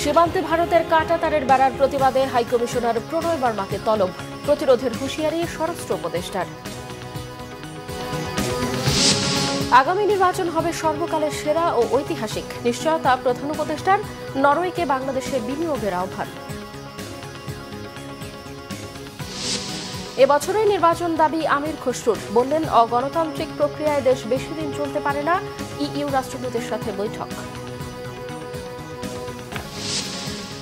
সীমান্তে ভারতের কাঁটাতারের বেড়ার প্রতিবাদে হাইকমিশনার প্রণয় বর্মাকে তলব, প্রতিরোধের হুঁশিয়ারি স্বরাষ্ট্র উপদেষ্টার। আগামী নির্বাচন হবে সর্বকালের সেরা ও ঐতিহাসিক, নিশ্চয়তা প্রধান উপদেষ্টার। নরওয়েকে বাংলাদেশে বিনিয়োগের আহ্বান। এবছরের নির্বাচন দাবি আমির খসরুর, বললেন অগণতান্ত্রিক প্রক্রিয়ায় দেশ বেশি দিন চলতে পারে না। ইইউ রাষ্ট্রদূতের সাথে বৈঠক।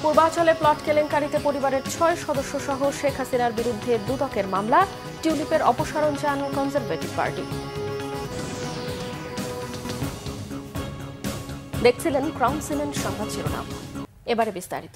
পূর্বাঞ্চলে প্লট কেলেঙ্কারিতে পরিবারের ৬ সদস্য সহ শেখ হাসিনার বিরুদ্ধে দুদকের মামলা, টিউলিপের অপসারণ চান কনজারভেটিভ পার্টি। দেখছিলেন ক্রাউন সিমেন্ট সংবাদ শিরোনাম, এবারে বিস্তারিত।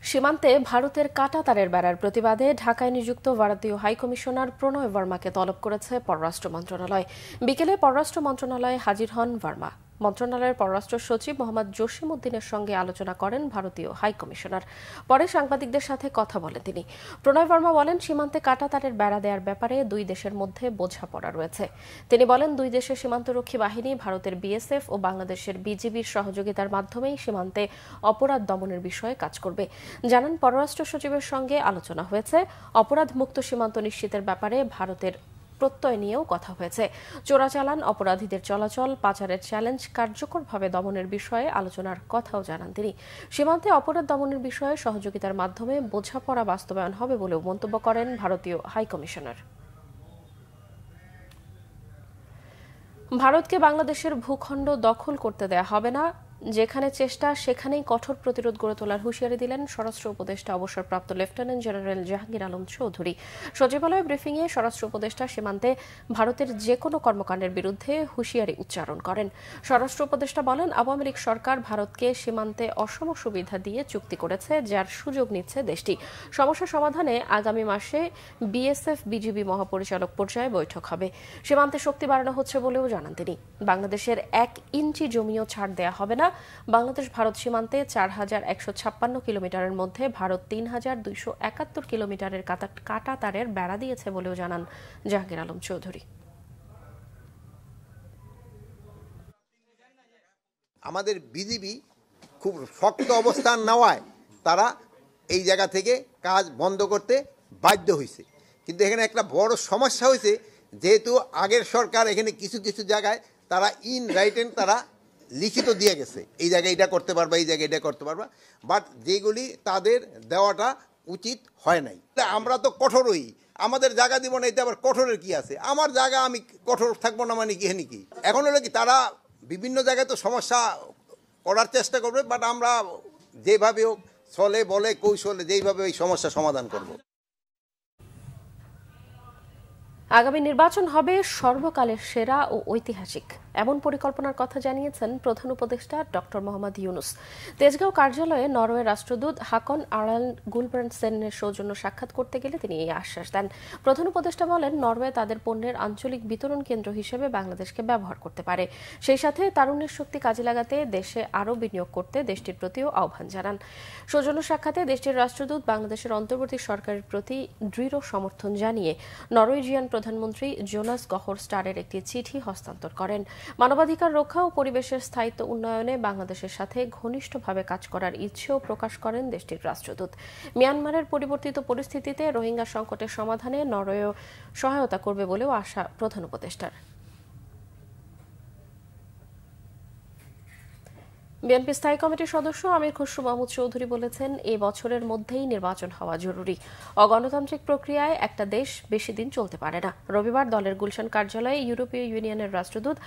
সীমান্তে ভারতের কাঁটাতারের বেড়ার প্রতিবাদে ঢাকায় নিযুক্ত ভারতীয় হাইকমিশনার প্রণয় বর্মাকে তলব করেছে পররাষ্ট্র মন্ত্রণালয়। বিকেলে পররাষ্ট্র মন্ত্রণালয়ে হাজির হন বর্মা। মন্ত্রণালয়ের পররাষ্ট্র সচিব মোহাম্মদ জসিম উদ্দিনের সঙ্গে আলোচনা করেন ভারতীয় হাইকমিশনার। পরে সাংবাদিকদের সাথে কথা বলেন তিনি। প্রণয় বর্মা বলেন, সীমান্তে কাঁটাতারের বেড়া দেওয়ার ব্যাপারে দুই দেশের মধ্যে বোঝাপড়া রয়েছে। তিনি বলেন, দুই দেশের সীমান্তরক্ষী বাহিনী ভারতের বিএসএফ ও বাংলাদেশের বিজিবির সহযোগিতার মাধ্যমেই সীমান্তে অপরাধ দমনের বিষয়ে কাজ করবে। জানান, পররাষ্ট্র সচিবের সঙ্গে আলোচনা হয়েছে। অপরাধ মুক্ত সীমান্ত নিশ্চিতের ব্যাপারে ভারতের প্রত্যয় নিয়েও কথা হয়েছে। চোরাচালান, অপরাধীদের চলাচল, পাচারের চ্যালেঞ্জ কার্যকরভাবে দমনের বিষয়ে আলোচনার কথাও জানান তিনি। সীমান্তে অপরাধ দমনের বিষয়ে সহযোগিতার মাধ্যমে বোঝাপড়া বাস্তবায়ন হবে বলেও মন্তব্য করেন ভারতীয় হাইকমিশনার। ভারতকে বাংলাদেশের ভূখণ্ড দখল করতে দেয়া হবে না, যেখানে চেষ্টা সেখানেই কঠোর প্রতিরোধ গড়ে তোলার হুঁশিয়ারি দিলেন স্বরাষ্ট্র উপদেষ্টা অবসরপ্রাপ্ত লেফটেন্যান্ট জেনারেল জাহাঙ্গীর আলম চৌধুরী। সচিবালয় ব্রিফিংয়ে স্বরাষ্ট্র উপদেষ্টা সীমান্তে ভারতের যে কোনো কর্মকাণ্ডের বিরুদ্ধে হুঁশিয়ারি উচ্চারণ করেন। স্বরাষ্ট্র উপদেষ্টা বলেন, আওয়ামী লীগ সরকার ভারতকে সীমান্তে অসম সুবিধা দিয়ে চুক্তি করেছে, যার সুযোগ নিচ্ছে দেশটি। সমস্যা সমাধানে আগামী মাসে বিএসএফ বিজিবি মহাপরিচালক পর্যায়ে বৈঠক হবে। সীমান্তে শক্তি বাড়ানো হচ্ছে বলেও জানান তিনি। বাংলাদেশের 1 ইঞ্চি জমিও ছাড় দেয়া হবে না। বাংলাদেশ ভারত সীমান্তে 4156 কিলোমিটারের মধ্যে ভারত 3271 কিলোমিটারের কাঁটাতারের বেড়া দিয়েছে বলেও জানান জাহাঙ্গীর আলম চৌধুরী। আমাদের বিজিবি খুব শক্ত অবস্থান নেওয়ায় তারা এই জায়গা থেকে কাজ বন্ধ করতে বাধ্য হয়েছে। কিন্তু এখানে একটা বড় সমস্যা হয়েছে, যেহেতু আগের সরকার এখানে কিছু কিছু জায়গায় তারা ইন রাইটেন তারা লিখিত দিয়ে গেছে, এই জায়গায় এটা করতে পারবা, এই জায়গায় এটা করতে পারবা, বাট যেগুলি তাদের দেওয়াটা উচিত হয় নাই। আমরা তো কঠোরই, আমাদের জায়গা দিব না, এতে আবার কঠোরের কি আছে? আমার জায়গা আমি কঠোর থাকবো না মানে কি? কি এখন হলো কি, তারা বিভিন্ন জায়গায় তো সমস্যা করার চেষ্টা করবে, বাট আমরা যেভাবে হোক ছলে বলে কৌশলে যেইভাবে ওই সমস্যা সমাধান করব। আগামী নির্বাচন হবে সর্বকালের সেরা ও ঐতিহাসিক, এমন পরিকল্পনার কথা জানিয়েছেন প্রধান উপদেষ্টা ডক্টর মোহাম্মদ ইউনুস। তেজগাঁও কার্যালয়ে নরওয়ের রাষ্ট্রদূত হাকন আরাল গুলব্রান্ডসেনের সৌজন্য সাক্ষাৎ করতে গেলে তিনি এই আশ্বাস দেন। প্রধান উপদেষ্টা বলেন, নরওয়ে তাদের পণ্যের আঞ্চলিক বিতরণ কেন্দ্র হিসেবে বাংলাদেশকে ব্যবহার করতে পারে। সেই সাথে তারুণ্যের শক্তি কাজে লাগাতে দেশে আরও বিনিয়োগ করতে দেশটির প্রতিও আহ্বান জানান। সৌজন্য সাক্ষাতে দেশটির রাষ্ট্রদূত বাংলাদেশের অন্তর্বর্তী সরকারের প্রতি দৃঢ় সমর্থন জানিয়ে নরওয়েজিয়ান প্রধানমন্ত্রী জোনাস গহর স্টারের একটি চিঠি হস্তান্তর করেন। মানবাধিকার রক্ষা ও পরিবেশের স্থায়িত্ব উন্নয়নে বাংলাদেশের সাথে ঘনিষ্ঠভাবে কাজ করার ইচ্ছেও প্রকাশ করেন দেশটির রাষ্ট্রদূত। মিয়ানমারের পরিবর্তিত পরিস্থিতিতে রোহিঙ্গা সংকটের সমাধানে নরওয়ে সহায়তা করবে বলেও আশা প্রধান উপদেষ্টার। বিএনপি স্থায়ী কমিটির সদস্য আমির খসরু মাহমুদ চৌধুরী বলেছেন, এই বছরের মধ্যেই নির্বাচন হওয়া জরুরি। অগণতান্ত্রিক প্রক্রিয়ায় একটা দেশ বেশি দিন চলতে পারে না। রবিবার দলের গুলশান কার্যালয়ে ইউরোপীয় ইউনিয়নের রাষ্ট্রদূত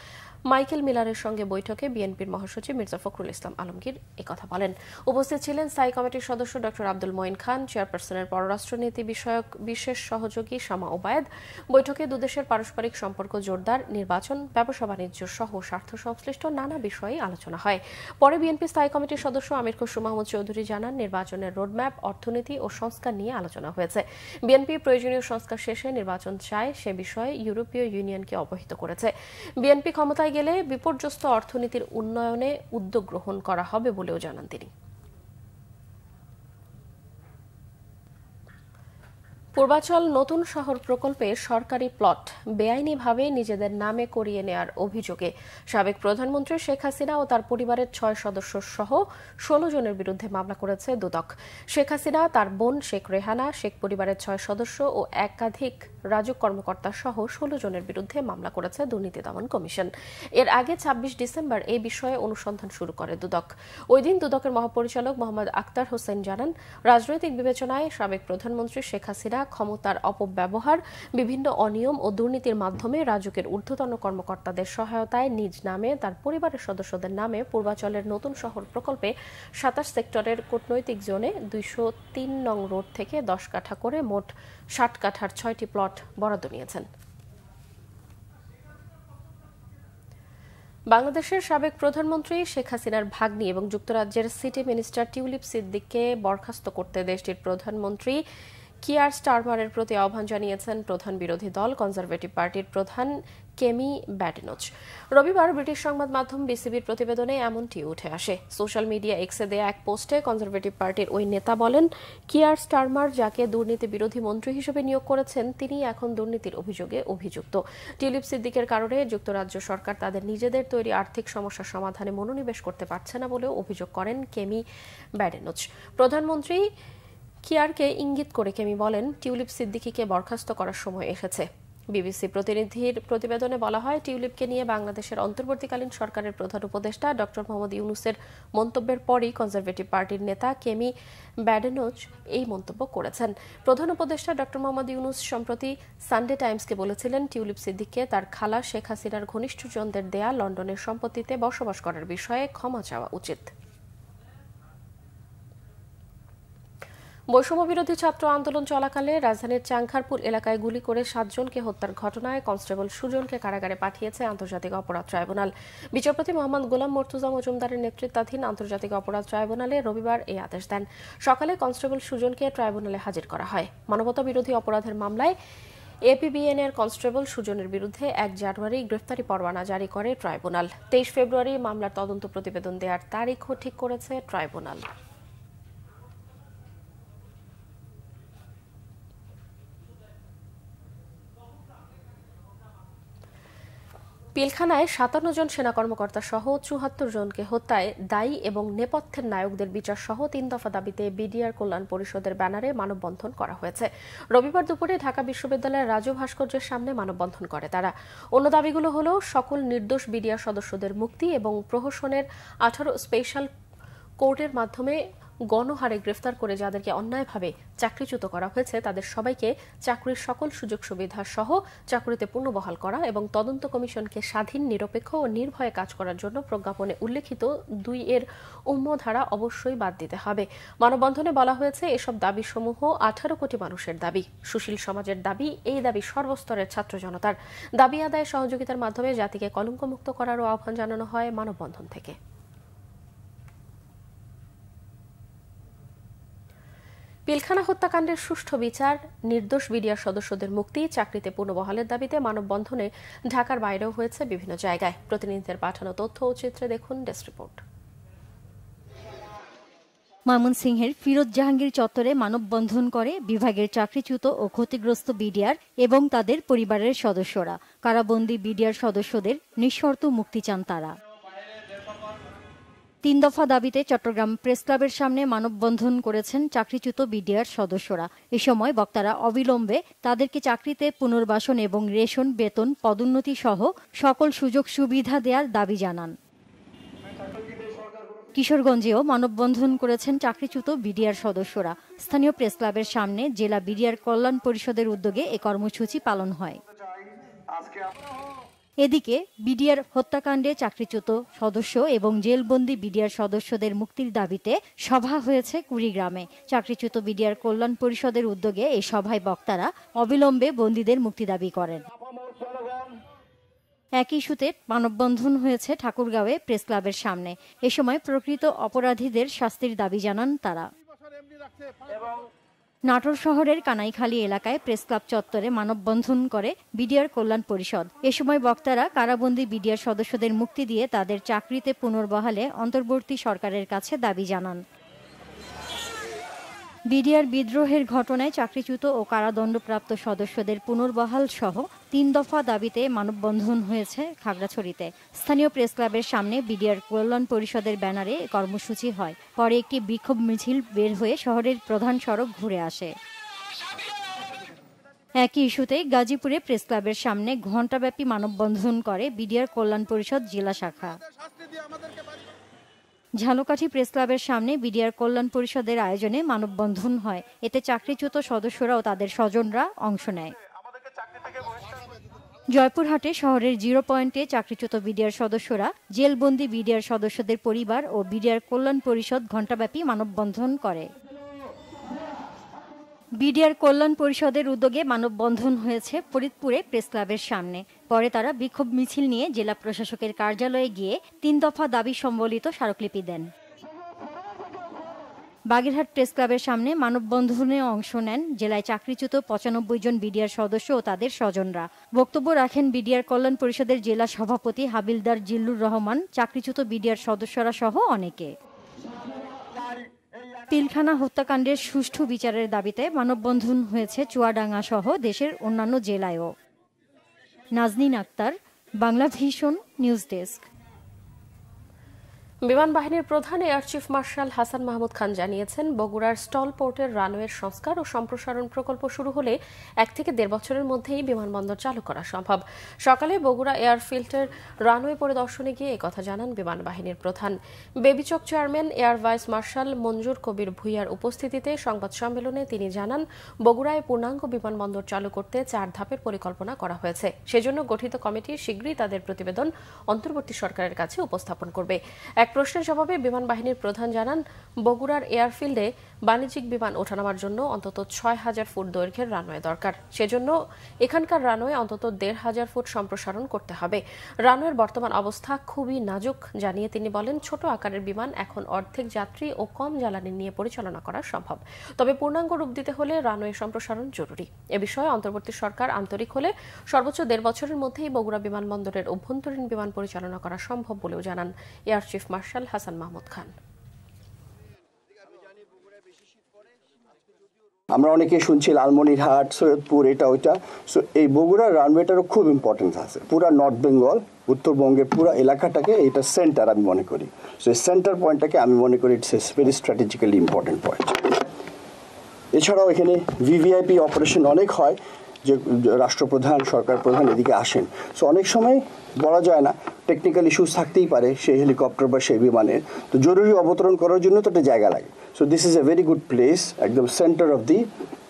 মাইকেল মিলারের সঙ্গে বৈঠকে বিএনপির মহাসচিব মির্জা ফখরুল ইসলাম আলমগীর একথা বলেন। উপস্থিত ছিলেন স্থায়ী কমিটির সদস্য ডক্টর আব্দুল মঈন খান, চেয়ারপারসনের পররাষ্ট্রনীতি বিষয়ক বিশেষ সহযোগী শামা ওবায়েদ। বৈঠকে দুদেশের পারস্পরিক সম্পর্ক জোরদার, নির্বাচন, ব্যবসা বাণিজ্য সহ স্বার্থ সংশ্লিষ্ট নানা বিষয়ে আলোচনা হয়। পরে বিএনপি স্থায়ী কমিটির সদস্য আমির খসরু মাহমুদ চৌধুরী জানান, নির্বাচনের রোডম্যাপ, অর্থনীতি ও সংস্কার নিয়ে আলোচনা হয়েছে। বিএনপি প্রয়োজনীয় সংস্কার শেষে নির্বাচন চায়, সে বিষয়ে ইউরোপীয় ইউনিয়নকে অবহিত করেছে। বিএনপি ক্ষমতায় গেলে বিপর্যস্ত অর্থনীতির উন্নয়নে উদ্যোগ গ্রহণ করা হবে বলেও জানান তিনি। পূর্বাচল নতুন শহর প্রকল্পে সরকারি প্লট বেআইনিভাবে নিজেদের নামে করিয়ে নেয়ার অভিযোগে সাবেক প্রধানমন্ত্রী শেখ হাসিনা ও তার পরিবারের ৬ সদস্য সহ ১৬ জনের বিরুদ্ধে মামলা করেছে দুদক। শেখ হাসিনা, তার বোন শেখ রেহানা, শেখ পরিবারের ৬ সদস্য ও একাধিক রাজুক কর্মকর্তা সহ ১৬ জনের বিরুদ্ধে মামলা করেছে দুর্নীতি দমন কমিশন। এর আগে ২৬ ডিসেম্বর এই বিষয়ে অনুসন্ধান শুরু করে দুদক। ওই দিন দুদকের মহাপরিচালক মোহাম্মদ আক্তার হোসেন জানান, রাজনৈতিক বিবেচনায় সাবেক প্রধানমন্ত্রী শেখ হাসিনা ক্ষমতার অপব্যবহার, বিভিন্ন অনিয়ম ও দুর্নীতির মাধ্যমে রাজুকের ঊর্ধ্বতন কর্মকর্তাদের সহায়তায় নিজ নামে, তার পরিবারের সদস্যদের নামে পূর্বাচলের নতুন শহর প্রকল্পে ২৭ সেক্টরের কূটনৈতিক জোনে ২০৩ নং রোড থেকে ১০ কাঠা করে মোট ৬০ কাঠার ৬টি প্লট বরাদ্দ নিয়েছেন। বাংলাদেশের সাবেক প্রধানমন্ত্রী শেখ হাসিনার ভাগ্নি এবং যুক্তরাজ্যের সিটি মিনিস্টার টিউলিপ সিদ্দিককে বরখাস্ত করতে দেশটির প্রধানমন্ত্রী কিয়ার স্টারমারের প্রতি আহ্বান জানিয়েছেন প্রধান বিরোধী দল কনজারভেটিভ পার্টির প্রধান কেমি ব্যাডেনোচ। রবিবার ব্রিটিশ সংবাদ মাধ্যম বিসিবির প্রতিবেদনে এমনটি উঠে আসে। সোশ্যাল মিডিয়া এক্সে দেয়া এক পোস্টে কনজারভেটিভ পার্টির ওই নেতা বলেন, কিয়ার স্টারমার যাকে দুর্নীতি বিরোধী মন্ত্রী হিসেবে নিয়োগ করেছেন তিনি এখন দুর্নীতির অভিযোগে অভিযুক্ত। টিউলিপ সিদ্দিকের কারণে যুক্তরাজ্য সরকার তাদের নিজেদের তৈরি আর্থিক সমস্যার সমাধানে মনোনিবেশ করতে পারছে না বলেও অভিযোগ করেন কেমি ব্যাডেনোচ। প্রধানমন্ত্রী কিয়ারকে ইঙ্গিত করে কেমি বলেন, টিউলিপ সিদ্দিকীকে বরখাস্ত করার সময় এসেছে। বিবিসি প্রতিনিধির প্রতিবেদনে বলা হয়, টিউলিপকে নিয়ে বাংলাদেশের অন্তর্বর্তীকালীন সরকারের প্রধান উপদেষ্টা ড মোহাম্মদ ইউনূসের মন্তব্যের পরই কনজারভেটিভ পার্টির নেতা কেমি ব্যাডেনোচ এই মন্তব্য করেছেন। প্রধান উপদেষ্টা ড মোহাম্মদ ইউনূস সম্প্রতি সানডে টাইমসকে বলেছিলেন, টিউলিপ সিদ্দিককে তার খালা শেখ হাসিনার ঘনিষ্ঠজনদের দেয়া লন্ডনের সম্পত্তিতে বসবাস করার বিষয়ে ক্ষমা চাওয়া উচিত। বৈষম্য বিরোধী ছাত্র আন্দোলন চলাকালে রাজধানীর চাংখারপুল এলাকায় গুলি করে ৭ জনকে হত্যার ঘটনায় কনস্টেবল সুজনকে কারাগারে পাঠিয়েছে আন্তর্জাতিক অপরাধ ট্রাইব্যুনাল। বিচারপতি মোহাম্মদ গোলাম মর্তুজা মজুমদারের নেতৃত্বাধীন আন্তর্জাতিক অপরাধ ট্রাইব্যুনালে রবিবার এই আদেশ দেন। সকালে কনস্টেবল সুজনকে ট্রাইব্যুনালে হাজির করা হয়। মানবতা বিরোধী অপরাধের মামলায় এপিবিএনের কনস্টেবল সুজনের বিরুদ্ধে ১ জানুয়ারি গ্রেফতারি পরোয়ানা জারি করে ট্রাইব্যুনাল। ২৩ ফেব্রুয়ারি মামলার তদন্ত প্রতিবেদন দেওয়ার তারিখও ঠিক করেছে ট্রাইব্যুনাল। পিলখানায় ৫৭ জন সেনা কর্মকর্তা সহ ৭৪ জনকে হত্যায় দায়ী এবং নেপথ্যের নায়কদের বিচার সহ ৩ দফা দাবিতে বিডিআর কল্যাণ পরিষদের ব্যানারে মানববন্ধন করা হয়েছে। রবিবার দুপুরে ঢাকা বিশ্ববিদ্যালয়ের রাজু ভাস্কর্যের সামনে মানববন্ধন করে তারা। অন্য দাবিগুলো হল সকল নির্দোষ বিডিআর সদস্যদের মুক্তি এবং প্রহসনের ১৮ স্পেশাল কোর্টের মাধ্যমে গণহারে গ্রেফতার করে যাদেরকে অন্যায়ভাবে চাকরিচ্যুত করা হয়েছে তাদের সবাইকে চাকরির সকল সুযোগ সুবিধা সহ চাকরিতে পুনর্বহাল করা এবং তদন্ত কমিশনকে স্বাধীন, নিরপেক্ষ ও নির্ভয়ে কাজ করার জন্য প্রজ্ঞাপনে উল্লেখিত ২ এর ধারা অবশ্যই বাদ দিতে হবে। মানববন্ধনে বলা হয়েছে, এসব দাবিসমূহ ১৮ কোটি মানুষের দাবি, সুশীল সমাজের দাবি। এই দাবি সর্বস্তরের ছাত্র জনতার। দাবি আদায়ে সহযোগিতার মাধ্যমে জাতিকে কলঙ্কমুক্ত করারও আহ্বান জানানো হয় মানববন্ধন থেকে। পিলখানা হত্যাকাণ্ডের সুষ্ঠু বিচার, নির্দোষ বিডিআর সদস্যদের মুক্তি, চাকরিতে পুনর্বহালের দাবিতে মানববন্ধনে ঢাকার বাইরেও হয়েছে বিভিন্ন জায়গায়। প্রতিনিধিদের পাঠানো তথ্য ও চিত্রে দেখুন ডেস্ক রিপোর্ট। ময়মনসিংহের ফিরোজ জাহাঙ্গীর চত্বরে মানববন্ধন করে বিভাগের চাকরিচ্যুত ও ক্ষতিগ্রস্ত বিডিআর এবং তাদের পরিবারের সদস্যরা। কারাবন্দী বিডিআর সদস্যদের নিঃশর্ত মুক্তি চান তারা। ৩ দফা দাবিতে চট্টগ্রাম প্রেস ক্লাবের সামনে মানববন্ধন করেছেন চাকরিচ্যুত বিডিআর সদস্যরা। এ সময় বক্তারা অবিলম্বে তাদেরকে চাকরিতে পুনর্বাসন এবং রেশন, বেতন, পদোন্নতি সহ সকল সুযোগ সুবিধা দেওয়ার দাবি জানান। কিশোরগঞ্জেও মানববন্ধন করেছেন চাকরিচ্যুত বিডিআর সদস্যরা। স্থানীয় প্রেস ক্লাবের সামনে জেলা বিডিআর কল্যাণ পরিষদের উদ্যোগে এ কর্মসূচি পালন হয়। এদিকে বিডিআর হত্যাকাণ্ডে চাকরিচ্যুত সদস্য এবং জেলবন্দি বিডিআর সদস্যদের মুক্তির দাবিতে সভা হয়েছে কুড়িগ্রামে। চাকরিচ্যুত বিডিআর কল্যাণ পরিষদের উদ্যোগে এই সভায় বক্তারা অবিলম্বে বন্দীদের মুক্তি দাবি করেন। একই ইস্যুতে মানববন্ধন হয়েছে ঠাকুরগাঁওয়ে প্রেস ক্লাবের সামনে। এ সময় প্রকৃত অপরাধীদের শাস্তির দাবি জানান তারা। নাটোর শহরের কানাইখালী এলাকায় প্রেস ক্লাব চত্বরে মানববন্ধন করে বিডিআর কল্যাণ পরিষদ। এ সময় বক্তারা কারাবন্দী বিডিআর সদস্যদের মুক্তি দিয়ে তাদের চাকরিতে পুনর্বহালে অন্তর্বর্তী সরকারের কাছে দাবি জানান। বিডিআর বিদ্রোহের ঘটনায় চাকরিচ্যুত ও কারাদণ্ডপ্রাপ্ত সদস্যদের পুনর্বহাল সহ ৩ দফা দাবিতে মানববন্ধন হয়েছে খাগড়াছড়িতে। স্থানীয় প্রেস ক্লাবের সামনে বিডিআর কল্যাণ পরিষদের ব্যানারে কর্মসূচি হয়। পরে একটি বিক্ষোভ মিছিল বের হয়ে শহরের প্রধান সড়ক ঘুরে আসে। একই ইস্যুতে গাজীপুরে প্রেস ক্লাবের সামনে ঘণ্টাব্যাপী মানববন্ধন করে বিডিআর কল্যাণ পরিষদ জেলা শাখা। ঝালকাঠি প্রেস ক্লাবের সামনে বিডিআর কল্যাণ পরিষদের আয়োজনে মানববন্ধন হয়। এতে চাকরিচ্যুত সদস্যরা ও তাদের স্বজনরা অংশ নেয়। জয়পুরহাটে শহরের 0 পয়েন্টে চাকরিচ্যুত বিডিআর সদস্যরা, জেলবন্দি বিডিআর সদস্যদের পরিবার ও বিডিআর কল্যাণ পরিষদ ঘণ্টাব্যাপী মানববন্ধন করে। বিডিআর কল্যাণ পরিষদের উদ্যোগে মানববন্ধন হয়েছে ফরিদপুরে প্রেস ক্লাবের সামনে। পরে তারা বিক্ষোভ মিছিল নিয়ে জেলা প্রশাসকের কার্যালয়ে গিয়ে ৩ দফা দাবি সম্বলিত স্মারকলিপি দেন। বাগেরহাট প্রেস ক্লাবের সামনে মানববন্ধনে অংশ নেন জেলায় চাকরিচ্যুত ৯৫ জন বিডিআর সদস্য ও তাদের স্বজনরা। বক্তব্য রাখেন বিডিআর কল্যাণ পরিষদের জেলা সভাপতি হাবিলদার জিল্লুর রহমান, চাকরিচ্যুত বিডিআর সদস্যরা সহ অনেকে। পিলখানা হত্যাকাণ্ডের সুষ্ঠু বিচারের দাবিতে মানববন্ধন হয়েছে চুয়াডাঙ্গা সহ দেশের অন্যান্য জেলায়ও। Nazneen Akter, Bangla vision, news desk. বিমান বাহিনীর প্রধান air chief marshal Hasan Mahmud Khan জানিয়েছেন, বগুড়ার স্টল পোর্টের রানওয়ের সংস্কার ও সম্প্রসারণ প্রকল্প শুরু হলে 1 থেকে 1.5 বছরের মধ্যেই বিমানবন্দর চালু করা সম্ভব। সকালে বগুড়া এয়ারফিল্ডের রানওয়ে পরিদর্শনে গিয়ে একথা জানান বিমান বাহিনীর প্রধান। বেবিচক চেয়ারম্যান এয়ার ভাইস মার্শাল মঞ্জুর কবির ভুইয়ার উপস্থিতিতে সংবাদ সম্মেলনে তিনি জানান, বগুড়ায় পূর্ণাঙ্গ বিমানবন্দর চালু করতে 4 ধাপের পরিকল্পনা করা হয়েছে। সেজন্য গঠিত কমিটি শীঘ্রই তাদের প্রতিবেদন অন্তর্বর্তী সরকারের কাছে উপস্থাপন করবে। এক প্রশ্নের জবাবে বিমান বাহিনীর প্রধান জানান, বগুড়ার এয়ারফিল্ডে বাণিজ্যিক বিমান ওঠানামার জন্য অন্তত ৬,০০০ ফুট দৈর্ঘ্যের রানওয়ে দরকার। সেজন্য এখানকার রানওয়ে অন্তত ১,৫০০ ফুট সম্প্রসারণ করতে হবে। রানওয়ের বর্তমান অবস্থা খুবই নাজুক জানিয়ে তিনি বলেন, ছোট আকারের বিমান এখন অর্ধেক যাত্রী ও কম জ্বালানি নিয়ে পরিচালনা করা সম্ভব। তবে পূর্ণাঙ্গ রূপ দিতে হলে রানওয়ে সম্প্রসারণ জরুরি। এ বিষয়ে অন্তর্বর্তী সরকার আন্তরিক হলে সর্বোচ্চ ১.৫ বছরের মধ্যেই বগুড়া বিমানবন্দরের অভ্যন্তরীণ বিমান পরিচালনা করা সম্ভব বলেও জানান air chief marshal Hasan Mahmud Khan. আমরা অনেকে শুনছি লালমনিরহাট, সৈয়দপুর, এটা ওইটা। সো এই বগুড়ার রানওয়েটারও খুব ইম্পর্টেন্স আছে। পুরা নর্থ বেঙ্গল, উত্তরবঙ্গের পুরো এলাকাটাকে এটা সেন্টার আমি মনে করি। সো এই সেন্টার পয়েন্টটাকে আমি মনে করি it's a very strategically important point. এছাড়াও এখানে ভিভিআইপি অপারেশন অনেক হয়, যে রাষ্ট্রপ্রধান, সরকার প্রধান এদিকে আসেন। সো অনেক সময় বলা যায় না, টেকনিক্যাল ইস্যুস থাকতেই পারে সেই হেলিকপ্টার বা সেই বিমানের, তো জরুরি অবতরণ করার জন্য তো একটা জায়গা লাগে। So this is a very good place, একদম centre of the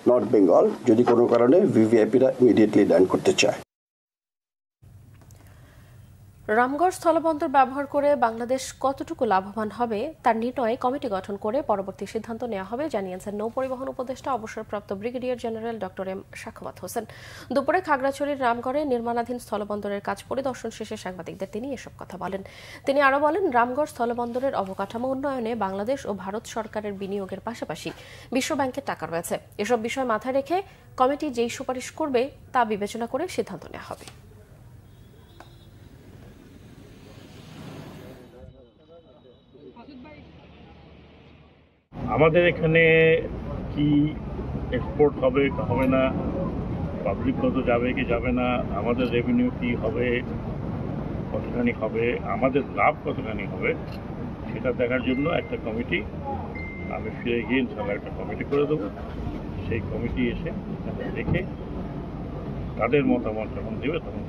North Bengal, যদি কোনো কারণে ভিভিআইপিরা ইমিডিয়েটলি ল্যান্ড করতে চায়। রামগড় স্থলবন্দর ব্যবহার করে বাংলাদেশ কতটুকু লাভবান হবে তার নির্ণয়ে কমিটি গঠন করে পরবর্তী সিদ্ধান্ত নেওয়া হবে জানিয়েছেন নৌ পরিবহন উপদেষ্টা অবসরপ্রাপ্ত brigadier general doctor M Sakhawat Hossain. দুপুরে খাগড়াছড়ির রামগড়ে নির্মাণাধীন স্থলবন্দরের কাজ পরিদর্শন শেষে সাংবাদিকদের তিনি এসব কথা বলেন। তিনি আরও বলেন, রামগড় স্থলবন্দরের অবকাঠামো উন্নয়নে বাংলাদেশ ও ভারত সরকারের বিনিয়োগের পাশাপাশি বিশ্বব্যাংকের টাকা রয়েছে। এসব বিষয় মাথায় রেখে কমিটি যেই সুপারিশ করবে তা বিবেচনা করে সিদ্ধান্ত নেওয়া হবে। আমাদের এখানে কি এক্সপোর্ট হবে হবে না, পাবলিক কত যাবে কি যাবে না, আমাদের রেভিনিউ কি হবে, কতখানি হবে, আমাদের লাভ কতখানি হবে, সেটা দেখার জন্য একটা কমিটি আমি ফিরে গিয়ে ইনশাআল্লাহ একটা কমিটি করে দেবো। সেই কমিটি এসে দেখে তাদের মতামত যখন দেবে তখন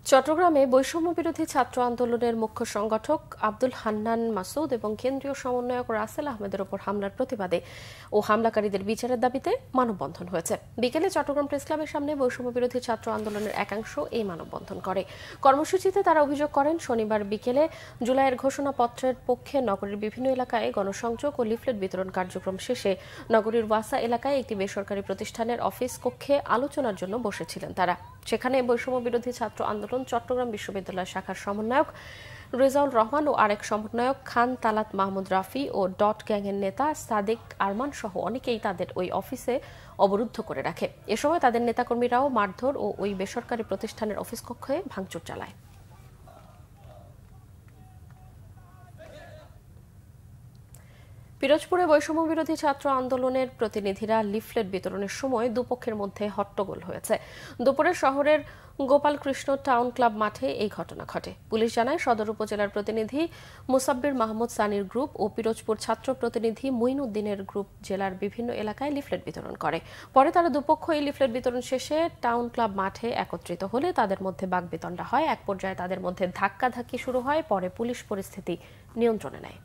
চট্টগ্রামে বৈষম্য বিরোধী ছাত্র আন্দোলনের মুখ্য সংগঠক আব্দুল হান্নান মাসুদ এবং কেন্দ্রীয় সমন্বয়ক রাসেল আহমেদের ওপর হামলার প্রতিবাদে ও হামলাকারীদের বিচারের দাবিতে মানববন্ধন হয়েছে। বিকেলে চট্টগ্রাম প্রেস ক্লাবের সামনে বৈষম্য বিরোধী ছাত্র আন্দোলনের একাংশ এই মানববন্ধন করে। কর্মসূচিতে তারা অভিযোগ করেন, শনিবার বিকেলে জুলাইয়ের ঘোষণাপত্রের পক্ষে নগরীর বিভিন্ন এলাকায় গণসংযোগ ও লিফলেট বিতরণ কার্যক্রম শেষে নগরীর ওয়াসা এলাকায় একটি বেসরকারি প্রতিষ্ঠানের অফিস কক্ষে আলোচনার জন্য বসেছিলেন তারা। সেখানে বৈষম্য বিরোধী ছাত্র আন্দোলন চট্টগ্রাম বিশ্ববিদ্যালয় শাখার সমন্বয়ক রেজাউল রহমান ও আরেক সমন্বয়ক খান তালাত মাহমুদ রাফি ও ডট গ্যাংয়ের নেতা সাদেক আরমান সহ অনেকেই তাদের ওই অফিসে অবরুদ্ধ করে রাখে। এ সময় তাদের নেতাকর্মীরাও মারধর ও ওই বেসরকারি প্রতিষ্ঠানের অফিস কক্ষে ভাঙচুর চালায়। পিরোজপুরে বৈষম্য বিরোধী ছাত্র আন্দোলনের প্রতিনিধিরা লিফলেট বিতরণের সময় দুপক্ষের মধ্যে হট্টগোল হয়েছে। দুপুরে শহরের গোপালকৃষ্ণ টাউন ক্লাব মাঠে এই ঘটনা ঘটে। পুলিশ জানায়, সদর উপজেলার প্রতিনিধি মুসাব্বির মাহমুদ সানির গ্রুপ ও পিরোজপুর ছাত্র প্রতিনিধি মুইন উদ্দিনের গ্রুপ জেলার বিভিন্ন এলাকায় লিফলেট বিতরণ করে। পরে তারা দুপক্ষ এই লিফলেট বিতরণ শেষে টাউন ক্লাব মাঠে একত্রিত হলে তাদের মধ্যে বাকবিতণ্ডা হয়। এক পর্যায়ে তাদের মধ্যে ধাক্কাধাক্কি শুরু হয়। পরে পুলিশ পরিস্থিতি নিয়ন্ত্রণে নেয়।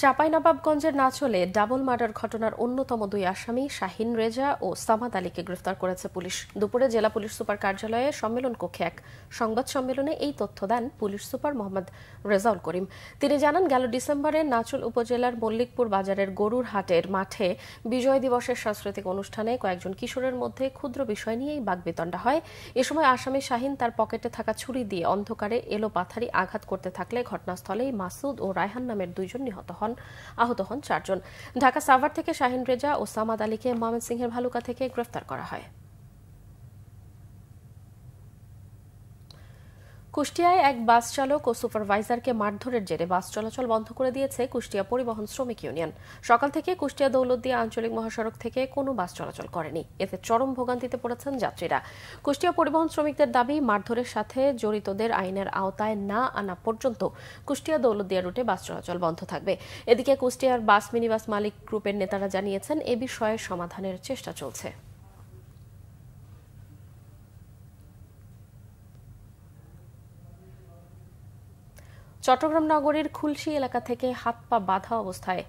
চাঁপাইনবাবগঞ্জের নাচলে ডাবল মার্ডার ঘটনার অন্যতম দুই আসামি শাহিন রেজা ও সামাদ আলীকে গ্রেফতার করেছে পুলিশ। দুপুরে জেলা পুলিশ সুপার কার্যালয়ে সম্মেলন কক্ষে এক সংবাদ সম্মেলনে এই তথ্য দেন পুলিশ সুপার মোহাম্মদ রেজাউল করিম। তিনি জানান, গেল ডিসেম্বরে নাচল উপজেলার মল্লিকপুর বাজারের গরুর হাটের মাঠে বিজয় দিবসের সাংস্কৃতিক অনুষ্ঠানে কয়েকজন কিশোরের মধ্যে ক্ষুদ্র বিষয় নিয়েই বাকবিতণ্ডা হয়। এ সময় আসামি শাহিন তার পকেটে থাকা ছুরি দিয়ে অন্ধকারে এলোপাথারি আঘাত করতে থাকলে ঘটনাস্থলেই মাসুদ ও রায়হান নামের দুইজন আহত হন 4 জন। ঢাকা সাভার থেকে শাহিন রেজা ও সামাদ আলীকে ময়মনসিংহের ভালুকা থেকে গ্রেফতার করা হয়। কুষ্টিয়ায় এক বাস চালক ও সুপারভাইজারকে মারধরের জেরে বাস চলাচল বন্ধ করে দিয়েছে কুষ্টিয়া পরিবহন শ্রমিক ইউনিয়ন। সকাল থেকে কুষ্টিয়া দৌলতদিয়া আঞ্চলিক মহাসড়ক থেকে কোনো বাস চলাচল করেনি। এতে চরম ভোগান্তিতে পড়েছেন যাত্রীরা। কুষ্টিয়া পরিবহন শ্রমিকদের দাবি, মারধরের সাথে জড়িতদের আইনের আওতায় না আনা পর্যন্ত কুষ্টিয়া দৌলতদিয়া রুটে বাস চলাচল বন্ধ থাকবে। এদিকে কুষ্টিয়ার বাস মিনিবাস মালিক গ্রুপের নেতারা জানিয়েছেন, এ বিষয়ে সমাধানের চেষ্টা চলছে। চট্টগ্রাম নগরীর খুলশী এলাকা থেকে হাত পা বাঁধা অবস্থায়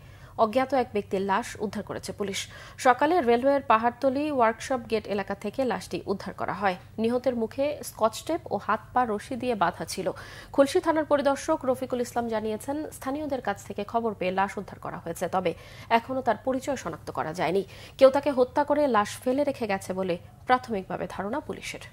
অজ্ঞাত এক ব্যক্তির লাশ উদ্ধার করেছে পুলিশ। সকালে রেলওয়ের পাহাড়তলী ওয়ার্কশপ গেট এলাকা থেকে লাশটি উদ্ধার করা হয়। নিহতের মুখে স্কচ টেপ ও হাত পা রশি দিয়ে বাঁধা ছিল। খুলশী থানার পরিদর্শক রফিকুল ইসলাম জানিয়েছেন, স্থানীয়দের কাছ থেকে খবর পেয়ে লাশ উদ্ধার করা হয়েছে, তবে এখনও তার পরিচয় শনাক্ত করা যায়নি। কেউ তাকে হত্যা করে লাশ ফেলে রেখে গেছে বলে প্রাথমিকভাবে ধারণা পুলিশের।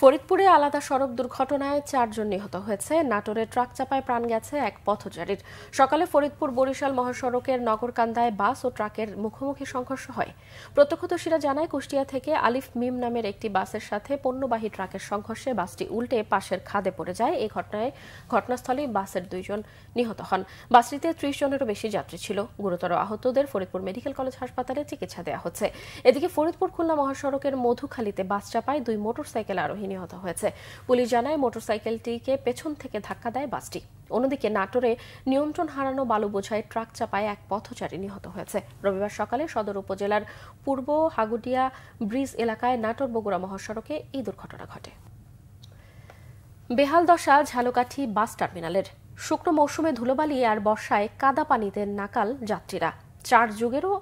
ফরিদপুরে আলাদা সড়ক দুর্ঘটনায় 4 জন নিহত হয়েছে। নাটোরে ট্রাক চাপায় প্রাণ গেছে এক পথচারীর। সকালে ফরিদপুর বরিশাল মহাসড়কের নগরকান্দায় বাস ও ট্রাকের মুখোমুখি সংঘর্ষ হয়। প্রত্যক্ষদর্শীরা জানায়, কুষ্টিয়া থেকে আলিফ মিম নামের একটি বাসের সাথে পণ্যবাহী ট্রাকের সংঘর্ষে বাসটি উল্টে পাশের খাদে পড়ে যায়। এই ঘটনায় ঘটনাস্থলেই বাসের 2 জন নিহত হন। বাসটিতে 30 জনেরও বেশি যাত্রী ছিল। গুরুতর আহতদের ফরিদপুর মেডিকেল কলেজ হাসপাতালে চিকিৎসা দেওয়া হচ্ছে। এদিকে ফরিদপুর খুলনা মহাসড়কের মধুখালীতে বাস চাপায় 2 মোটরসাইকেল আরোহী নিহত হয়েছে। পুলিশ জানায়, মোটরসাইকেলটিকে পেছন থেকে ধাক্কা দেয় বাসটি। অন্যদিকে নাটোরে নিয়ন্ত্রণ হারানো বালু বোঝাই ট্রাক চাপায় এক পথচারী নিহত হয়েছে। রবিবার সকালে সদর উপজেলার পূর্ব হাগুডিয়া ব্রিজ এলাকায় নাটোর বগুড়া মহাসড়কে এই দুর্ঘটনা ঘটে। বেহাল দশা ঝালকাঠি বাস টার্মিনালের। শুকনো মৌসুমে ধুলোবালি আর বর্ষায় কাদা পানিতে নাকাল যাত্রীরা। 4 যুগেরও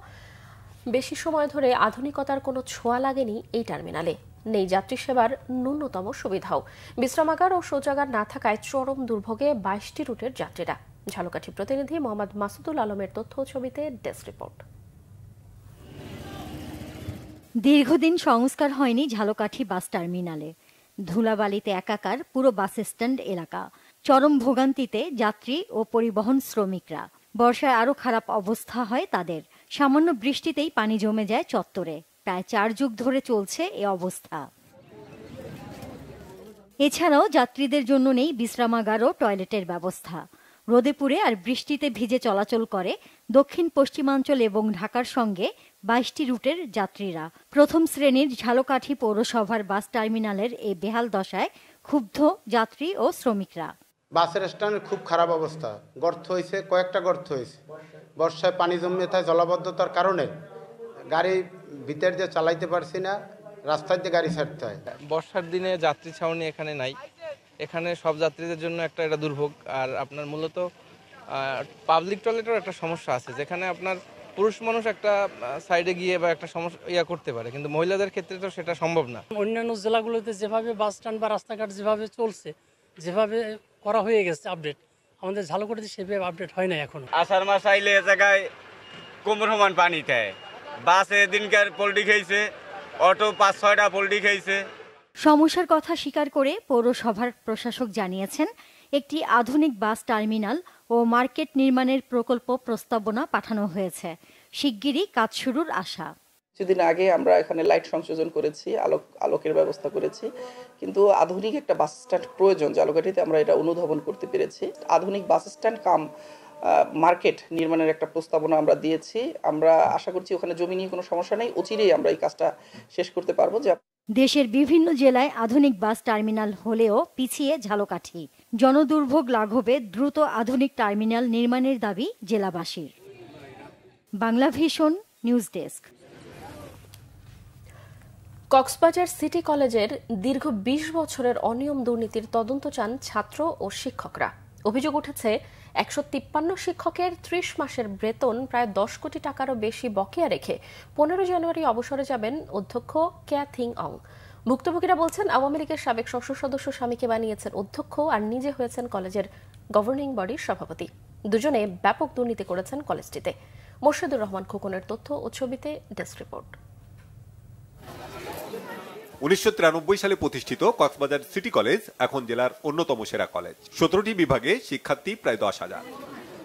বেশি সময় ধরে আধুনিকতার কোনো ছোঁয়া লাগেনি এই টার্মিনালে। নেই যাত্রী সেবার ন্যূনতম সুবিধাও। বিশ্রামাগার ও শৌচাগার না থাকায় চরম দুর্ভোগে 22টি রুটের যাত্রীরা। ঝালকাঠি প্রতিনিধি মোহাম্মদ মাসুদুল আলমের তথ্য ছবিতে ডেস্ক রিপোর্ট। দীর্ঘদিন সংস্কার হয়নি ঝালকাঠি বাস টার্মিনালে। ধুলাবালিতে একাকার পুরো বাস স্ট্যান্ড এলাকা। চরম ভোগান্তিতে যাত্রী ও পরিবহন শ্রমিকরা। বর্ষায় আরও খারাপ অবস্থা হয় তাদের। সামান্য বৃষ্টিতেই পানি জমে যায় চত্বরে। প্রায় 4 যুগ ধরে চলছে এ অবস্থা। এছাড়াও যাত্রীদের জন্য নেই বিশ্রামাগার ও টয়লেটের ব্যবস্থা। রোদে পুড়ে আর বৃষ্টিতে ভিজে চলাচল করে দক্ষিণ পশ্চিমাঞ্চল এবং ঢাকার সঙ্গে 22টি রুটের যাত্রীরা। প্রথম শ্রেণীর ঝালকাঠি পৌরসভার বাস টার্মিনালের এই বেহাল দশায় ক্ষুব্ধ যাত্রী ও শ্রমিকরা। বাসের স্ট্যান্ডের খুব খারাপ অবস্থা। গর্ত হয়েছে, কয়েকটা গর্ত হয়েছে। বর্ষায় পানি জমে থাকে, জলাবদ্ধতার কারণে গাড়ি ভিতর দিয়ে চালাইতে পারছি না, রাস্তায় দিয়ে গাড়ি ছাড়তে হয়। বর্ষার দিনে যাত্রী ছাউনি এখানে নাই। এখানে সব যাত্রীদের জন্য এটা দুর্ভোগ। আর আপনার মূলত পাবলিক টয়লেটের একটা সমস্যা আছে, যেখানে আপনার পুরুষ মানুষ একটা সাইডে গিয়ে বা একটা সমস্যা করতে পারে, কিন্তু মহিলাদের ক্ষেত্রে তো সেটা সম্ভব না। অন্যান্য জেলাগুলোতে যেভাবে বাস স্ট্যান্ড বা রাস্তাঘাট যেভাবে চলছে, যেভাবে করা হয়ে গেছে আপডেট, আমাদের ঝালকাঠিতে সেভাবে আপডেট হয় না এখন। আষাঢ় মাস আইলে এ জায়গায় কোমর সমান পানি খায়। বাসে দিনকার পোল্ট্রি খেয়েছে, অটো 5-6টা পোল্ট্রি খেয়েছে। সমস্যার কথা স্বীকার করে পৌরসভার প্রশাসক জানিয়েছেন, একটি আধুনিক বাস টার্মিনাল ও মার্কেট নির্মাণের প্রকল্প প্রস্তাবনা পাঠানো হয়েছে। শিগগিরই কাজ শুরুর আশা। কিছুদিন আগে আমরা এখানে লাইট সংযোজন করেছি, আলোকের ব্যবস্থা করেছি, কিন্তু আধুনিক একটা বাস স্ট্যান্ড প্রয়োজন। ঝালকাঠিতে আমরা এটা অনুধাবন করতে পেরেছি। আধুনিক বাস স্ট্যান্ড কাম মার্কেট নির্মাণের একটা প্রস্তাবনা আমরা দিয়েছি। আমরা আশা করছি ওখানে জমি নিয়ে কোনো সমস্যা নেই, অচিরেই আমরা এই কাজটা শেষ করতে পারবো। দেশের বিভিন্ন জেলায় আধুনিক বাস টার্মিনাল হলেও পিছিয়ে ঝালকাঠি। জনদুর্ভোগ লাঘবে দ্রুত আধুনিক টার্মিনাল নির্মাণের দাবি জেলাবাসীর। Bangla Vision news desk. Cox's Bazar city কলেজের দীর্ঘ ২০ বছরের অনিয়ম দুর্নীতির তদন্ত চান ছাত্র ও শিক্ষকরা। অভিযোগ উঠেছে ১৫৩ শিক্ষকের ৩০ মাসের বেতন প্রায় ১০ কোটি টাকারও বেশি বকেয়া রেখে ১৫ জানুয়ারি অবসরে যাবেন অধ্যক্ষ ক্যা থিং অং। ভুক্তভোগীরা বলছেন, আওয়ামী লীগের সাবেক সংসদ সদস্য স্বামীকে বানিয়েছেন অধ্যক্ষ আর নিজে হয়েছেন কলেজের গভর্নিং বডির সভাপতি। দুজনে ব্যাপক দুর্নীতি করেছেন কলেজটিতে। মোর্শেদুর রহমান খোকনের তথ্য ও ছবিতে ডেস্ক রিপোর্ট। ১৯৯৩ সালে প্রতিষ্ঠিত কক্সবাজার সিটি কলেজ এখন জেলার অন্যতম সেরা কলেজ। ১৭টি বিভাগে শিক্ষার্থী প্রায় ১০,০০০।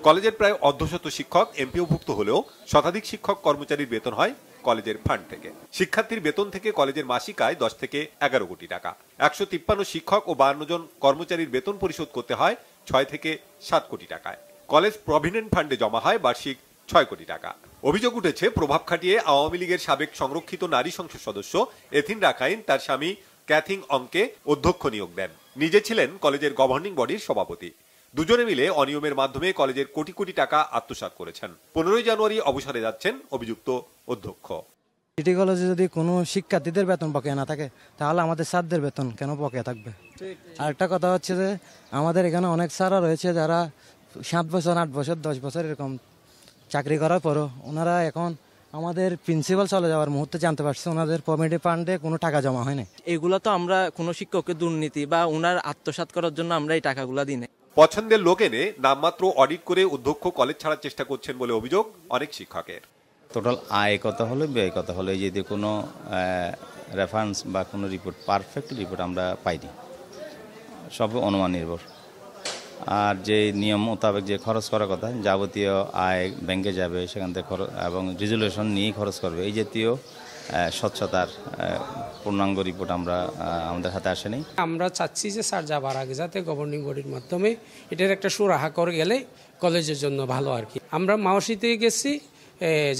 কলেজের প্রায় অর্ধশত শিক্ষক এমপিওভুক্ত হলেও শতাধিক শিক্ষক কর্মচারীর বেতন হয় কলেজের ফান্ড থেকে। শিক্ষার্থীর বেতন থেকে কলেজের মাসিক আয় ১০ থেকে ১১ কোটি টাকা। ১৫৩ শিক্ষক ও ৫২ জন কর্মচারীর বেতন পরিশোধ করতে হয় ৬ থেকে ৭ কোটি টাকায়। কলেজ প্রভিডেন্ট ফান্ডে জমা হয় বার্ষিক ৬ কোটি টাকা। অভিযোগ উঠেছে, প্রভাব খাটিয়ে আওয়ামী লীগের সাবেক সংরক্ষিত নারী সংসদ সদস্য এথিন রাখাইন তার স্বামী ক্যাথিং অংকে অধ্যক্ষ নিয়োগ দেন। নিজে ছিলেন কলেজের গভর্নিং বডির সভাপতি। দুজনে মিলে অনিয়মের মাধ্যমে কলেজের কোটি কোটি টাকা আত্মসাৎ করেছেন। ১৫ জানুয়ারি অবসরে যাচ্ছেন অভিযুক্ত অধ্যক্ষ। সিটি কলেজে যদি কোনো শিক্ষার্থীদের বেতন বকেয়া না থাকে, তাহলে আমাদের স্যারদের বেতন কেন বকেয়া থাকবে? আর একটা কথা হচ্ছে যে আমাদের এখানে অনেক স্যাররা রয়েছে যারা 7 বছর, 8 বছর, 10 বছর এরকম চাকরি করার পরও ওনারা এখন আমাদের প্রিন্সিপাল চলে যাওয়ার মুহূর্তে জানতে পারছে ওনাদের প্রভিডেন্ট ফান্ডে কোনো টাকা জমা হয় না। এগুলো তো আমরা কোনো শিক্ষককে দুর্নীতি বা ওনার আত্মসাৎ করার জন্য আমরা এই টাকাগুলো দিই না। পছন্দের লোক এনে নামমাত্র অডিট করে অধ্যক্ষ কলেজ ছাড়ার চেষ্টা করছেন বলে অভিযোগ অনেক শিক্ষকের। টোটাল আয় কত হলো, ব্যয় কত হলো, এই যদি কোনো রেফারেন্স বা কোনো রিপোর্ট, পারফেক্ট রিপোর্ট আমরা পাইনি, সব অনুমান নির্ভর। আর যে নিয়ম মোতাবেক যে খরচ করার কথা, যাবতীয় আয় ব্যাংকে যাবে, সেখান থেকে খরচ এবং রেজুলেশন নিয়ে খরচ করবে, এই জাতীয় স্বচ্ছতার পূর্ণাঙ্গ রিপোর্ট আমাদের হাতে আসেনি। আমরা চাচ্ছি যে স্যার যাবার আগে যাতে গভর্নিং বডির মাধ্যমে এটার একটা সুরাহা করে গেলে কলেজের জন্য ভালো আর কি। আমরা মাওসিতে গেছি,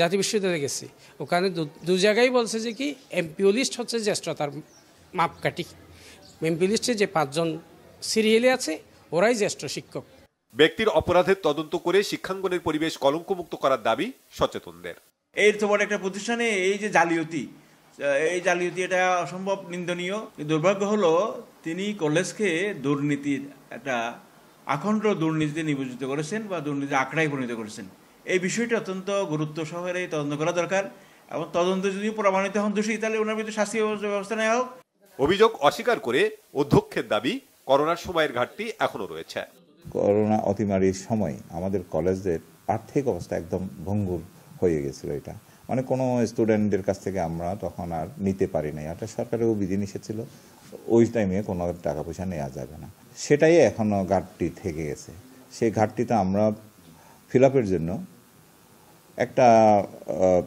জাতীয় বিশ্ববিদ্যালয়ে গেছি, ওখানে দু জায়গায় বলছে যে কি এমপিও লিস্ট হচ্ছে জ্যেষ্ঠতার মাপকাঠি। এমপি লিস্টে যে 5 জন সিরিয়ালে আছে ওরাই জ্যেষ্ঠ শিক্ষক। ব্যক্তির অপরাধের তদন্ত করে শিক্ষাঙ্গনের পরিবেশ কলঙ্কমুক্ত করার দাবি সচেতনদের। এর তো বড় একটা প্রতিষ্ঠানে এই যে জালিয়াতি, এই জালিয়াতি এটা অসম্ভব নিন্দনীয়। দুর্ভাগ্য হলো তিনি কলেজকে দুর্নীতির একটা আখণ্ড দুর্নীতিতে নিয়োজিত করেছেন বা দুর্নীতি আঁকড়ায় পরিণত করেছেন। এই বিষয়টি অত্যন্ত গুরুত্ব সহকারে তদন্ত করা দরকার এবং তদন্ত যদি প্রমাণিত হন দোষী, তাহলে ওনার বিরুদ্ধে শাস্তি ব্যবস্থা নেওয়া হোক। অভিযোগ অস্বীকার করে অধ্যক্ষের দাবি, করোনার সময়ের ঘাটতি এখনো রয়েছে। করোনা অতিমারির সময় আমাদের কলেজের আর্থিক অবস্থা একদম ভঙ্গুর হয়ে গেছিল। এটা মানে কোনো স্টুডেন্টদের কাছ থেকে আমরা তখন আর নিতে পারি নাই। একটা সরকারেও বিধিনিষেধ ছিল, ওই টাইমে কোনো টাকা পয়সা নেওয়া যাবে না। সেটাই এখনো ঘাটতি থেকে গেছে। সেই ঘাটতিটা আমরা ফিল আপের জন্য একটা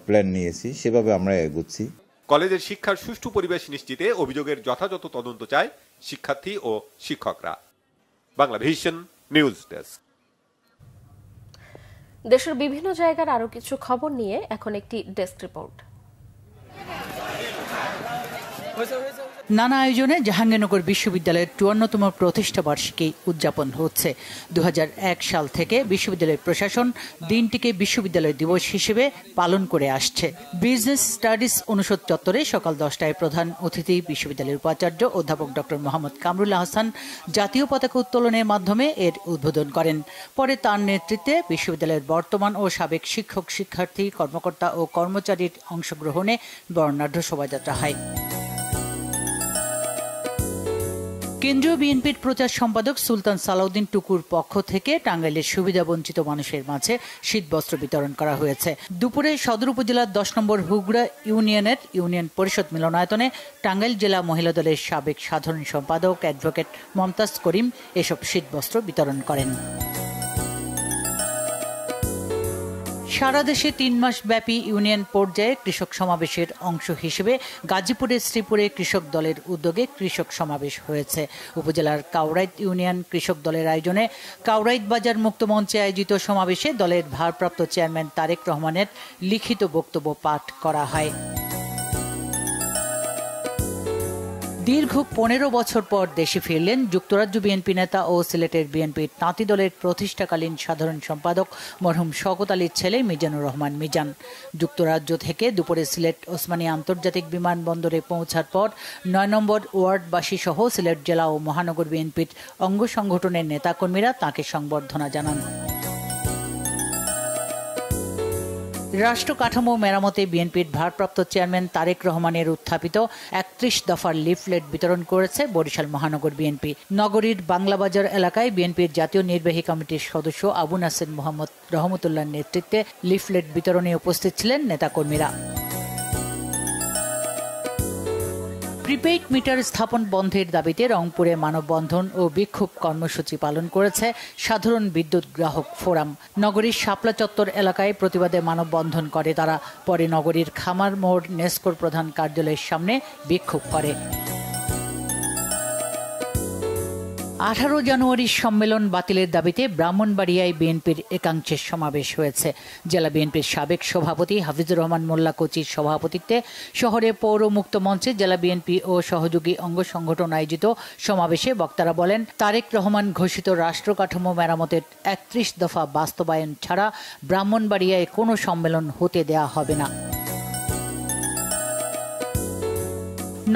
প্ল্যান নিয়েছি, সেভাবে আমরা এগোচ্ছি। কলেজের শিক্ষার সুষ্ঠু পরিবেশ নিশ্চিতে অভিযোগের যথাযথ তদন্ত চায় শিক্ষার্থী ও শিক্ষকরা। Banglavision news desk. দেশের বিভিন্ন জায়গার আরো কিছু খবর নিয়ে এখন একটি ডেস্ক রিপোর্ট। নানা আয়োজনে জাহাঙ্গীরনগর বিশ্ববিদ্যালয়ের ৫৪তম প্রতিষ্ঠা বার্ষিকী উদযাপন হচ্ছে। ২০০১ সাল থেকে বিশ্ববিদ্যালয়ের প্রশাসন দিনটিকে বিশ্ববিদ্যালয় দিবস হিসেবে পালন করে আসছে। বিজনেস স্টাডিজ অনুষদ চত্বরে সকাল ১০টায় প্রধান অতিথি বিশ্ববিদ্যালয়ের উপাচার্য অধ্যাপক ডক্টর মোহাম্মদ কামরুল্লাহ হাসান জাতীয় পতাকা উত্তোলনের মাধ্যমে এর উদ্বোধন করেন। পরে তার নেতৃত্বে বিশ্ববিদ্যালয়ের বর্তমান ও সাবেক শিক্ষক, শিক্ষার্থী, কর্মকর্তা ও কর্মচারীর অংশগ্রহণে বর্ণাঢ্য শোভাযাত্রা হয়। কেন্দ্রীয় বিএনপির প্রচার সম্পাদক সুলতান সালাউদ্দিন টুকুর পক্ষ থেকে টাঙ্গাইলের সুবিধাবঞ্চিত মানুষের মাঝে শীতবস্ত্র বিতরণ করা হয়েছে। দুপুরে সদর উপজেলার ১০ নম্বর হুগড়া ইউনিয়নের ইউনিয়ন পরিষদ মিলনায়তনে টাঙ্গাইল জেলা মহিলা দলের সাবেক সাধারণ সম্পাদক অ্যাডভোকেট মমতাজ করিম এসব শীতবস্ত্র বিতরণ করেন। সারা দেশে 3 মাস ব্যাপী ইউনিয়ন পর্যায়ে কৃষক সমাবেশের অংশ হিসেবে গাজীপুরের শ্রীপুরে কৃষক দলের উদ্যোগে কৃষক সমাবেশ হয়েছে। উপজেলার কাউরাইত ইউনিয়ন কৃষক দলের আয়োজনে কাউরাইত বাজার মুক্ত মঞ্চে আয়োজিত সমাবেশে দলের ভারপ্রাপ্ত চেয়ারম্যান তারেক রহমানের লিখিত বক্তব্য পাঠ করা হয়। দীর্ঘ 15 বছর পর দেশে ফিরলেন যুক্তরাজ্য বিএনপি নেতা ও সিলেটের বিএনপির তাঁতি দলের প্রতিষ্ঠাকালীন সাধারণ সম্পাদক মরহুম শওকত আলীর ছেলে মিজানুর রহমান মিজান। যুক্তরাজ্য থেকে দুপুরে সিলেট ওসমানী আন্তর্জাতিক বিমানবন্দরে পৌঁছার পর 9 নম্বর ওয়ার্ডবাসী সহ সিলেট জেলা ও মহানগর বিএনপির অঙ্গ সংগঠনের নেতাকর্মীরা তাঁকে সংবর্ধনা জানান। রাষ্ট্র কাঠামো মেরামতে বিএনপির ভারপ্রাপ্ত চেয়ারম্যান তারেক রহমানের উত্থাপিত 31 দফার লিফলেট বিতরণ করেছে বরিশাল মহানগর বিএনপি। নগরীর বাংলাবাজার এলাকায় বিএনপির জাতীয় নির্বাহী কমিটির সদস্য আবু নাসের মোহাম্মদ রহমতুল্লাহর নেতৃত্বে লিফলেট বিতরণে উপস্থিত ছিলেন নেতাকর্মীরা। প্রিপেইড মিটার স্থাপন বন্ধের দাবিতে রংপুরে মানববন্ধন ও বিক্ষোভ কর্মসূচি পালন করেছে সাধারণ বিদ্যুৎ গ্রাহক ফোরাম। নগরীর শাপলা চত্বর এলাকায় প্রতিবাদে মানববন্ধন করে তারা, পরে নগরীর খামার মোড় নেসকোর প্রধান কার্যালয়ের সামনে বিক্ষোভ করে। 18 জানুয়ারির সম্মেলন বাতিলের দাবিতে ব্রাহ্মণবাড়িয়ায় বিএনপির একাংশের সমাবেশ হয়েছে। জেলা বিএনপির সাবেক সভাপতি হাফিজুর রহমান মোল্লা কোচির সভাপতিত্বে শহরে পৌর মুক্ত মঞ্চে জেলা বিএনপি ও সহযোগী অঙ্গ সংগঠন আয়োজিত সমাবেশে বক্তারা বলেন, তারেক রহমান ঘোষিত রাষ্ট্র কাঠামো মেরামতের 31 দফা বাস্তবায়ন ছাড়া ব্রাহ্মণবাড়িয়ায় কোনো সম্মেলন হতে দেয়া হবে না।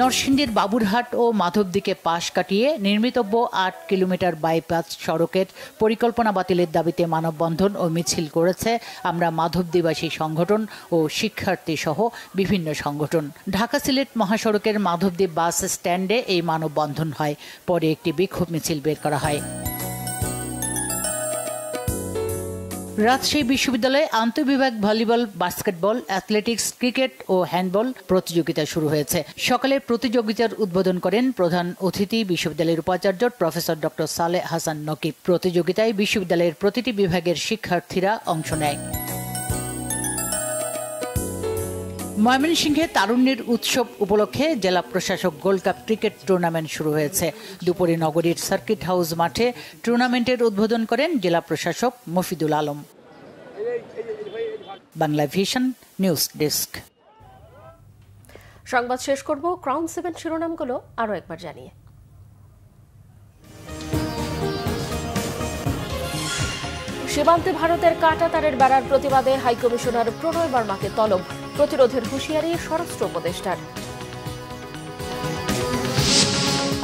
নরসিংদীর বাবুরহাট ও মাধবদীকে পাশ কাটিয়ে নির্মিতব্য 8 কিলোমিটার বাইপাস সড়কের পরিকল্পনা বাতিলের দাবিতে মানববন্ধন ও মিছিল করেছে আমরা মাধবদীবাসী সংগঠন ও শিক্ষার্থী সহ বিভিন্ন সংগঠন। ঢাকা সিলেট মহাসড়কের মাধবদী বাস স্ট্যান্ডে এই মানববন্ধন হয়, পরে একটি বিক্ষোভ মিছিল বের করা হয়। রাজশাহী বিশ্ববিদ্যালয়ে আন্তঃবিভাগ ভলিবল, বাস্কেটবল, অ্যাথলেটিক্স, ক্রিকেট ও হ্যান্ডবল প্রতিযোগিতা শুরু হয়েছে। সকালে প্রতিযোগিতার উদ্বোধন করেন প্রধান অতিথি বিশ্ববিদ্যালয়ের উপাচার্য প্রফেসর ডক্টর সালেহ হাসান নকিব। প্রতিযোগিতায় বিশ্ববিদ্যালয়ের প্রতিটি বিভাগের শিক্ষার্থীরা অংশ নেয়। ময়মনসিংহে তারুণ্যের উৎসব উপলক্ষে জেলা প্রশাসক গোল্ড কাপ ক্রিকেট টুর্নামেন্ট শুরু হয়েছে। দুপুরে নগরীর সার্কিট হাউস মাঠে টুর্নামেন্টের উদ্বোধন করেন জেলা প্রশাসক Mofidul Alam. Bangla vision news desk. সংবাদ শেষ করব ক্রাউন 7 শিরোনামগুলো আরো একবার জানিয়ে। সীমান্তে ভারতের কাঁটাতারের বেড়ার প্রতিবাদে হাইকমিশনার প্রণয় বর্মাকে তলব, প্রতিরোধের হুঁশিয়ারি স্বরাষ্ট্র উপদেষ্টার।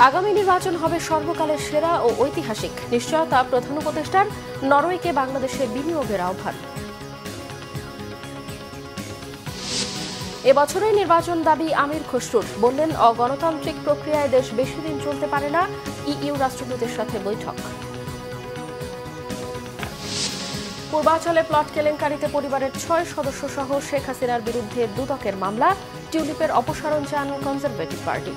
আগামী নির্বাচন হবে সর্বকালের সেরা ও ঐতিহাসিক, নিশ্চয়তা প্রধান উপদেষ্টার। নরওয়েকে বাংলাদেশে বিনিয়োগের আহ্বান। এবছরের নির্বাচন দাবি আমির খসরুর, বললেন অগণতান্ত্রিক প্রক্রিয়ায় দেশ বেশি দিন চলতে পারে না। ইইউ রাষ্ট্রদূতের সাথে বৈঠক। পূর্বাঞ্চলে প্লট কেলেঙ্কারিতে পরিবারের 6 সদস্য সহ শেখ হাসিনার বিরুদ্ধে দুদকের মামলা, টিউলিপের অপসারণ চান কনজারভেটিভ পার্টি।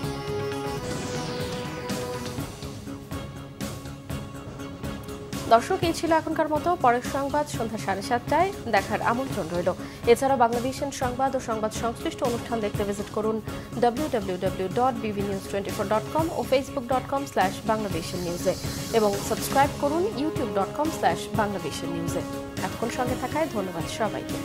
দর্শক, এই ছিল এখনকার মতো। পরের সংবাদ সন্ধ্যা 7:30টায় দেখার আমন্ত্রণ রইল। এছাড়া বাংলাদেশের সংবাদ ও সংবাদ সংশ্লিষ্ট অনুষ্ঠান দেখতে ভিজিট করুন www.bvnews24.com ও facebook.com/bangladeshi-news এবং সাবস্ক্রাইব করুন youtube.com/bangladeshi-news। এতক্ষণ সঙ্গে থাকায় ধন্যবাদ সবাইকে।